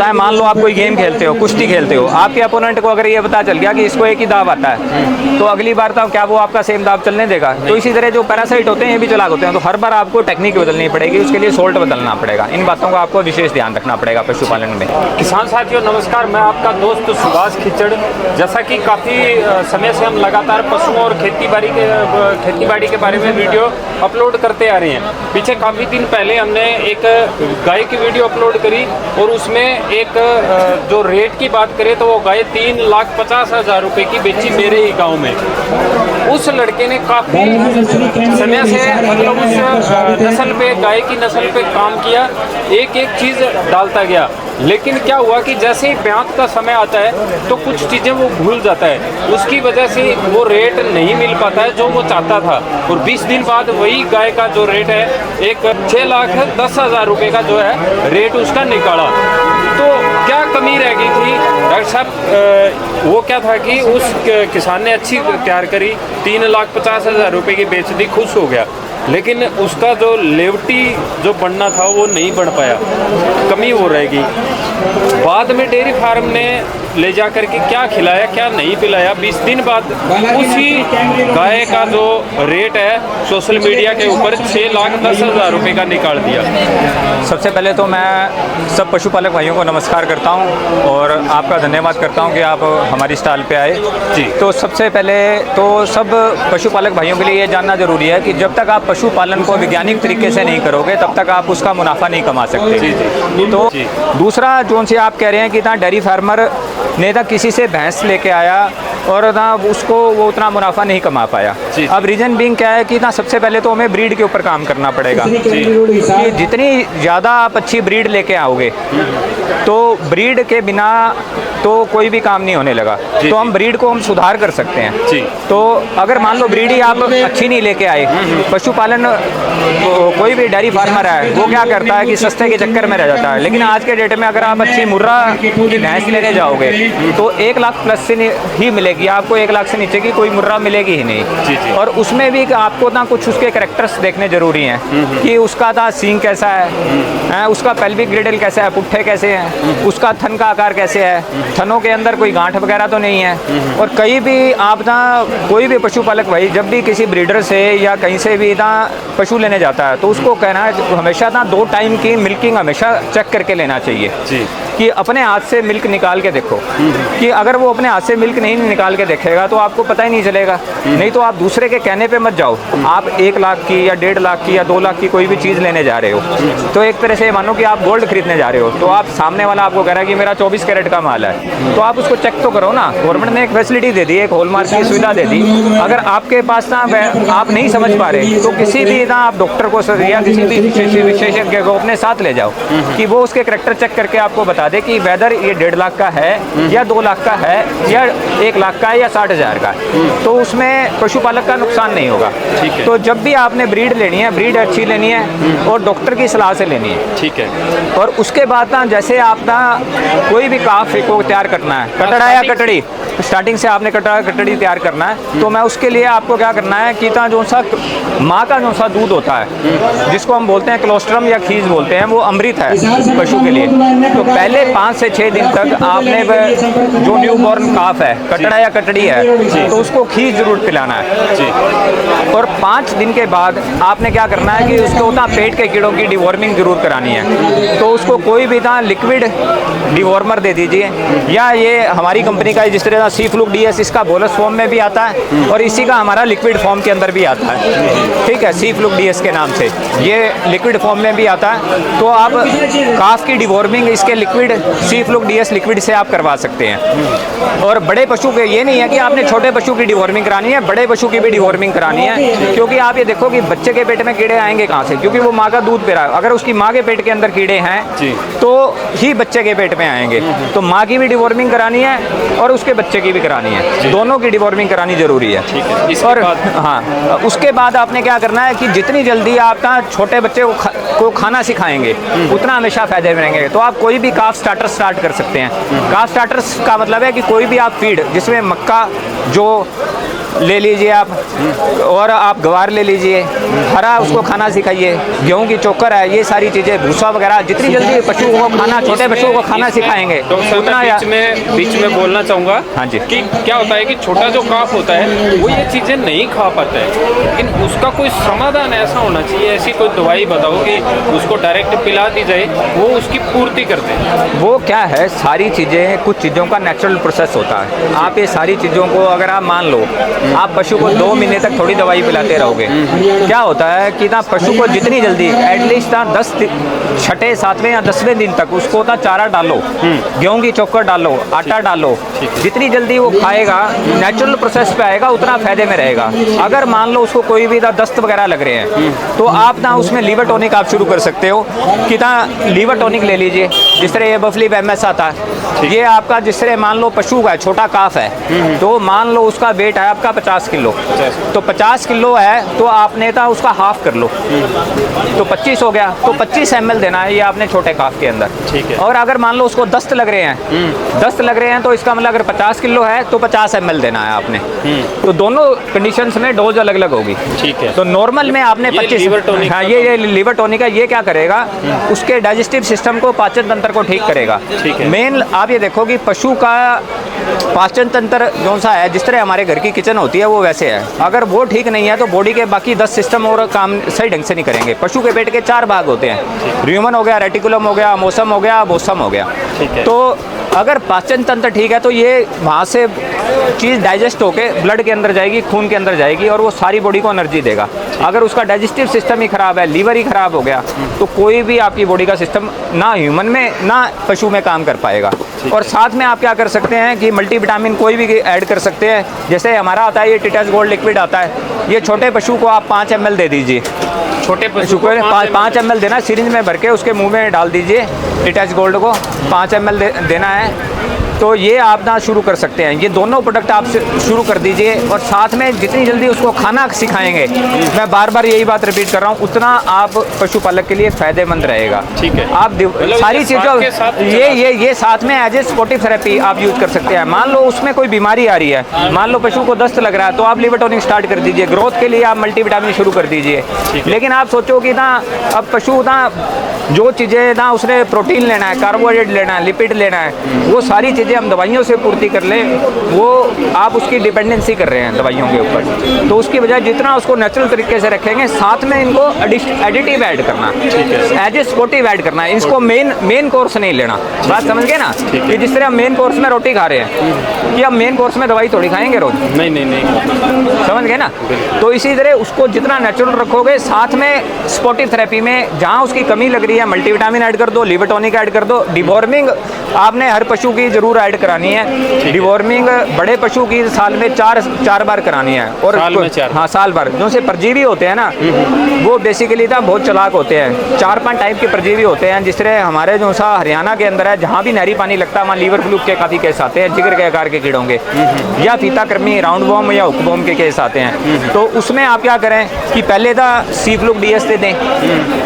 चाहे मान लो आप कोई गेम खेलते हो, कुश्ती खेलते हो, आपके अपोनेंट को अगर ये पता चल गया कि इसको एक ही दाव आता है, तो अगली बार तो क्या वो आपका सेम दाव चलने देगा? तो इसी तरह जो पैरासाइट होते हैं ये भी चालाक होते हैं, तो हर बार आपको टेक्निक बदलनी पड़ेगी, उसके लिए सोल्ट बदलना पड़ेगा। इन बातों का आपको विशेष ध्यान रखना पड़ेगा पशुपालन में। किसान साथियों नमस्कार, मैं आपका दोस्त सुभाष खिचड़। जैसा कि काफ़ी समय से हम लगातार पशुओं और खेती बाड़ी के बारे में वीडियो अपलोड करते आ रहे हैं। पीछे काफ़ी दिन पहले हमने एक गाय की वीडियो अपलोड करी और उसमें एक जो रेट की बात करें तो वो गाय 3,50,000 रुपये की बेची मेरे ही गांव में। उस लड़के ने काफ़ी समय से मतलब उस नस्ल पे, गाय की नस्ल पे काम किया, एक एक चीज़ डालता गया। लेकिन क्या हुआ कि जैसे ही ब्यात का समय आता है तो कुछ चीज़ें वो भूल जाता है, उसकी वजह से वो रेट नहीं मिल पाता है जो वो चाहता था। और 20 दिन बाद वही गाय का जो रेट है एक 6,10,000 रुपये का जो है रेट उसका निकाला। तो क्या कमी रह गई थी डॉक्टर साहब? वो क्या था कि उस किसान ने अच्छी तैयार करी, 3,50,000 रुपये की बेच दी, खुश हो गया, लेकिन उसका जो लेवटी जो बनना था वो नहीं बन पाया, कमी वो रहेगी। बाद में डेयरी फार्म ने ले जा करके क्या खिलाया क्या नहीं पिलाया, 20 दिन बाद उसी गाय का जो रेट है सोशल मीडिया के ऊपर 6,10,000 रुपये का निकाल दिया। सबसे पहले तो मैं सब पशुपालक भाइयों को नमस्कार करता हूं और आपका धन्यवाद करता हूं कि आप हमारी स्टॉल पे आए जी। तो सबसे पहले तो सब पशुपालक भाइयों के लिए ये जानना ज़रूरी है कि जब तक आप पशुपालन को वैज्ञानिक तरीके से नहीं करोगे तब तक आप उसका मुनाफा नहीं कमा सकते जी। तो दूसरा जो से आप कह रहे हैं कि ना डेयरी फार्मर ने ना किसी से भैंस लेके आया और ना उसको वो उतना मुनाफा नहीं कमा पाया। अब रीज़न बीइंग क्या है कि ना सबसे पहले तो हमें ब्रीड के ऊपर काम करना पड़ेगा कि जितनी ज़्यादा आप अच्छी ब्रीड लेके आओगे तो ब्रीड के बिना तो कोई भी काम नहीं होने लगा। तो हम ब्रीड को हम सुधार कर सकते हैं जी। तो अगर मान लो ब्रीड ही आप अच्छी नहीं लेके आए, पशुपालन कोई भी डेयरी फार्मर है वो क्या करता है कि सस्ते के चक्कर में रह जाता है। लेकिन आज के डेट में अगर आप अच्छी मुर्रा की भैंस लेने जाओगे तो 1 लाख प्लस से ही मिलेगी, आपको 1 लाख से नीचे की कोई मुर्रा मिलेगी ही नहीं जी। और उसमें भी आपको ना कुछ उसके कैरेक्टर्स देखने जरूरी हैं कि उसका ना सींग कैसा है, उसका पेल्विक ग्रिडल कैसा है, पुट्ठे कैसे हैं, उसका थन का आकार कैसे है, थनों के अंदर कोई गांठ वगैरह तो नहीं है। और कहीं भी आप ना कोई भी पशुपालक भाई जब भी किसी ब्रीडर से या कहीं से भी ना पशु लेने जाता है तो उसको कहना है हमेशा ना 2 टाइम की मिल्किंग हमेशा चेक करके लेना चाहिए जी। कि अपने हाथ से मिल्क निकाल के देखो कि अगर वो अपने हाथ से मिल्क नहीं निकाल के देखेगा तो आपको पता ही नहीं चलेगा। नहीं तो आप दूसरे के कहने पे मत जाओ, आप 1 लाख की या 1.5 लाख की या 2 लाख की कोई भी चीज़ लेने जा रहे हो तो एक तरह से मानो कि आप गोल्ड खरीदने जा रहे हो, तो आप सामने वाला आपको कह रहा है कि मेरा 24 कैरेट का माल है, तो आप उसको चेक तो करो ना। गवर्नमेंट ने एक फैसिलिटी दे दी, एक हॉलमार्क की सुविधा दे दी। अगर आपके पास ना आप नहीं समझ पा रहे तो किसी भी ना आप डॉक्टर को या किसी भी विशेषज्ञ को अपने साथ ले जाओ कि वो उसके कैरेक्टर चेक करके आपको बता दे कि वेदर ये 1.5 लाख का है या 2 लाख का है या 1 लाख का है या 60,000 का, तो उसमें पशुपालक का नुकसान नहीं होगा। ठीक है। तो जब भी आपने ब्रीड लेनी है, ब्रीड अच्छी लेनी है और डॉक्टर की सलाह से लेनी है। ठीक है। और उसके बाद ना जैसे आप ना कोई भी काफ को तैयार करना है, कटड़ा या कटड़ी, स्टार्टिंग से आपने कटड़ी तैयार करना है, तो मैं उसके लिए आपको क्या करना है कि जो सा माँ का जो सा दूध होता है जिसको हम बोलते हैं क्लोस्ट्रम या खीज बोलते हैं, वो अमृत है पशु के लिए। तो पहले 5 से 6 दिन तक आपने जो न्यू बॉर्न काफ है, कटड़ा या कटड़ी है, तो उसको खीज जरूर पिलाना है जी। और 5 दिन के बाद आपने क्या करना है कि उसको ना पेट के कीड़ों की डिवॉर्मिंग जरूर करानी है। तो उसको कोई भी ना लिक्विड डिवॉर्मर दे दीजिए, या ये हमारी कंपनी का जिस तरह सी फ्लूक DS इसका बोलस फॉर्म में भी आता है और इसी का हमारा लिक्विड फॉर्म के अंदर भी आता है। ठीक है, सी फ्लूक DS के नाम से ये लिक्विड फॉर्म में भी आता है। तो आप काफ की डिवॉर्मिंग इसके लिक्विड सी फ्लूक DS लिक्विड से आप करवा सकते हैं। और बड़े पशु के ये नहीं है कि आपने छोटे पशु की डिवॉर्मिंग करानी है, बड़े पशु की भी डिवॉर्मिंग करानी है। क्योंकि आप ये देखो कि बच्चे के पेट में कीड़े आएंगे कहाँ से, क्योंकि वो माँ का दूध पी रहा है। अगर उसकी माँ के पेट के अंदर कीड़े हैं तो ही बच्चे के पेट में आएंगे। तो माँ की भी डिवॉर्मिंग करानी है और उसके बच्चे की भी करानी है, दोनों की डिवॉर्मिंग करानी जरूरी है। और हाँ, उसके बाद आपने क्या करना है कि जितनी जल्दी आप ना छोटे बच्चे को खाना सिखाएंगे उतना हमेशा फायदे में रहेंगे। तो आप कोई भी काफ स्टार्टर स्टार्ट कर सकते हैं। काफ स्टार्टर्स का मतलब है कि कोई भी आप फीड जिसमें मक्का, जो ले लीजिए आप, और आप गवार ले लीजिए, हरा उसको खाना सिखाइए, गेहूं की चोकर है, ये सारी चीज़ें, भूसा वगैरह, जितनी जल्दी पशुओं को खाना, छोटे बच्चों को खाना सिखाएंगे उतना बीच में बोलना चाहूँगा हाँ जी। कि क्या होता है कि छोटा जो काफ होता है वो ये चीज़ें नहीं खा पाता है, लेकिन उसका कोई समाधान ऐसा होना चाहिए, ऐसी कोई दवाई बताओ कि उसको डायरेक्ट पिला दी जाए, वो उसकी पूर्ति कर दे। वो क्या है, सारी चीज़ें, कुछ चीज़ों का नेचुरल प्रोसेस होता है। आप ये सारी चीज़ों को अगर आप मान लो, आप पशु को 2 महीने तक थोड़ी दवाई पिलाते रहोगे, क्या होता है कि ना पशु को जितनी जल्दी एटलीस्ट ना 10 छठे 7वें या 10वें दिन तक उसको ना चारा डालो, गेहूं की चोकर डालो, आटा डालो, जितनी जल्दी वो खाएगा, नेचुरल प्रोसेस पे आएगा, उतना फायदे में रहेगा। अगर मान लो उसको कोई भी दस्त वगैरह लग रहे हैं तो आप ना उसमें लीवर टॉनिक आप शुरू कर सकते हो कि ना लीवर टॉनिक ले लीजिए, जिस तरह ये बफली MS आता है, ये आपका जिस तरह मान लो पशु का छोटा काफ है, तो मान लो उसका वेट है आपका 50 किलो, तो 50 किलो है तो आपने था उसका हाफ कर लो, तो 25 हो गया, तो 25 ml देना है ये आपने छोटे काफ के अंदर। ठीक है। और अगर मान लो उसको दस्त लग रहे हैं, दस्त लग रहे हैं तो इसका मतलब अगर 50 किलो है तो 50 ml देना है आपने। तो दोनों कंडीशंस में डोज अलग अलग होगी। ठीक है। तो नॉर्मल में आपने 25, हाँ ये लीवर टॉनिक है, ये क्या करेगा, उसके डाइजेस्टिव सिस्टम को, पाचन तंत्र को ठीक करेगा। ठीक है। मेन आप ये देखो कि पशु का पाचन तंत्र जो सा है, जिस तरह हमारे घर की किचन होती है वो वैसे है, अगर वो ठीक नहीं है तो बॉडी के बाकी 10 सिस्टम और काम सही ढंग से नहीं करेंगे। पशु के पेट के 4 भाग होते हैं, र्यूमन हो गया, रेटिकुलम हो गया, मोसम हो गया, बोसम हो गया। ठीक है। तो अगर पाचन तंत्र ठीक है तो ये वहाँ से चीज़ डाइजेस्ट होके ब्लड के अंदर जाएगी, खून के अंदर जाएगी और वो सारी बॉडी को एनर्जी देगा। अगर उसका डाइजेस्टिव सिस्टम ही खराब है, लीवर ही खराब हो गया, तो कोई भी आपकी बॉडी का सिस्टम ना ह्यूमन में ना पशु में काम कर पाएगा। और साथ में आप क्या कर सकते हैं कि मल्टीविटामिन कोई भी ऐड कर सकते हैं, जैसे हमारा आता है ये टिटस गोल्ड लिक्विड आता है, ये छोटे पशु को आप 5 ml दे दीजिए, छोटे पशु को 5 ml देना, सिरिंज में भर के उसके मुंह में डाल दीजिए, टिटस गोल्ड को 5 ml देना है। तो ये आप ना शुरू कर सकते हैं, ये दोनों प्रोडक्ट आप शुरू कर दीजिए, और साथ में जितनी जल्दी उसको खाना सिखाएंगे, मैं बार बार यही बात रिपीट कर रहा हूँ, उतना आप पशुपालक के लिए फ़ायदेमंद रहेगा। ठीक है। आप सारी चीज़ों ये साथ में एज ए स्पोर्टिव थेरेपी आप यूज कर सकते हैं। मान लो उसमें कोई बीमारी आ रही है, मान लो पशु को दस्त लग रहा है, तो आप लीवर टॉनिक स्टार्ट कर दीजिए, ग्रोथ के लिए आप मल्टीविटामिन शुरू कर दीजिए। लेकिन आप सोचो कि ना अब पशु ना जो चीज़ें ना उसने प्रोटीन लेना है, कार्बोहाइड्रेट लेना है, लिपिड लेना है, वो सारी चीज़ें हम दवाइयों से पूर्ति कर लें, वो आप उसकी डिपेंडेंसी कर रहे हैं दवाइयों के ऊपर। तो उसकी बजाय जितना उसको नेचुरल तरीके से रखेंगे, साथ में इनको एडिटिव ऐड करना, एज ए स्पोर्टिव ऐड करना है, इसको मेन कोर्स नहीं लेना। बात समझ गए ना, कि जिस तरह हम मेन कोर्स में रोटी खा रहे हैं, कि हम मेन कोर्स में दवाई थोड़ी खाएंगे रोज, नहीं। समझ गए ना। तो इसी तरह उसको जितना नेचुरल रखोगे, साथ में स्पोर्टिव थेरेपी में जहाँ उसकी कमी लग रही है मल्टीविटामिन ऐड कर दो, लीवर टॉनिक ऐड कर दो, डिवॉर्मिंग आपने हर पशु की जरूर ऐड करानी है। डिवॉर्मिंग बड़े पशु की साल में 4 बार करानी है, और साल में 4? हाँ, साल भर। जो से परजीवी होते हैं ना, वो बेसिकली ना बहुत चालाक होते हैं, 4-5 टाइप के परजीवी होते हैं। जिस तरह हमारे जो सा हरियाणा के अंदर है, जहाँ भी नहरी पानी लगता है वहाँ लीवर फ्लूक के काफ़ी केस आते हैं, जिगर के आकार के कीड़ों के, या फीताकृमि, राउंड वॉर्म या हुकबॉर्म के केस आते हैं। तो उसमें आप क्या करें कि पहले था सी फ्लूक DS दे दें,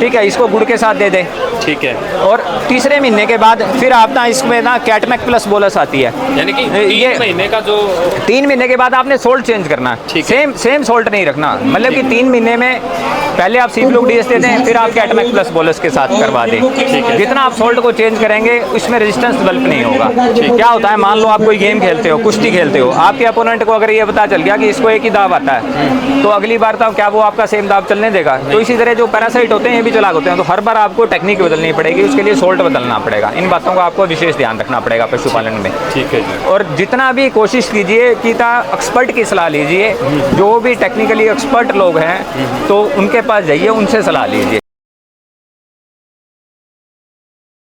ठीक है, इसको गुड़ के साथ दे दें, ठीक है। और तीसरे महीने के बाद फिर आप ना इसमें ना कैटमैक प्लस बोलस आती है, यानी कि ये 3 महीने का जो 3 महीने के बाद आपने सोल्ट चेंज करना है। सेम सोल्ट नहीं रखना, मतलब कि 3 महीने में पहले आप सी फ्लूक DS देते हैं, फिर आप कैटमैक प्लस बोलस के साथ करवा दें। जितना आप सोल्ट को चेंज करेंगे उसमें रेजिस्टेंस डेवलप नहीं होगा। क्या होता है, मान लो आप कोई गेम खेलते हो, कुश्ती खेलते हो, आपके अपोनेंट को अगर ये पता चल गया कि इसको एक ही दाव आता है, तो अगली बार तो क्या वो आपका सेम दाव चलने देगा? तो इसी तरह जो पैरासाइट होते हैं ये भी चालाक होते हैं, तो हर बार आपको टेक्निक बदलनी पड़ेगी, उसके लिए सोल्ट बदलना पड़ेगा। इन बातों का आपको विशेष ध्यान रखना पड़ेगा पशुपालन में। ठीक है जी। और जितना भी कोशिश कीजिए कि एक्सपर्ट की सलाह लीजिए, जो भी टेक्निकली एक्सपर्ट लोग हैं तो उनके पास जाइए, उनसे सलाह लीजिए।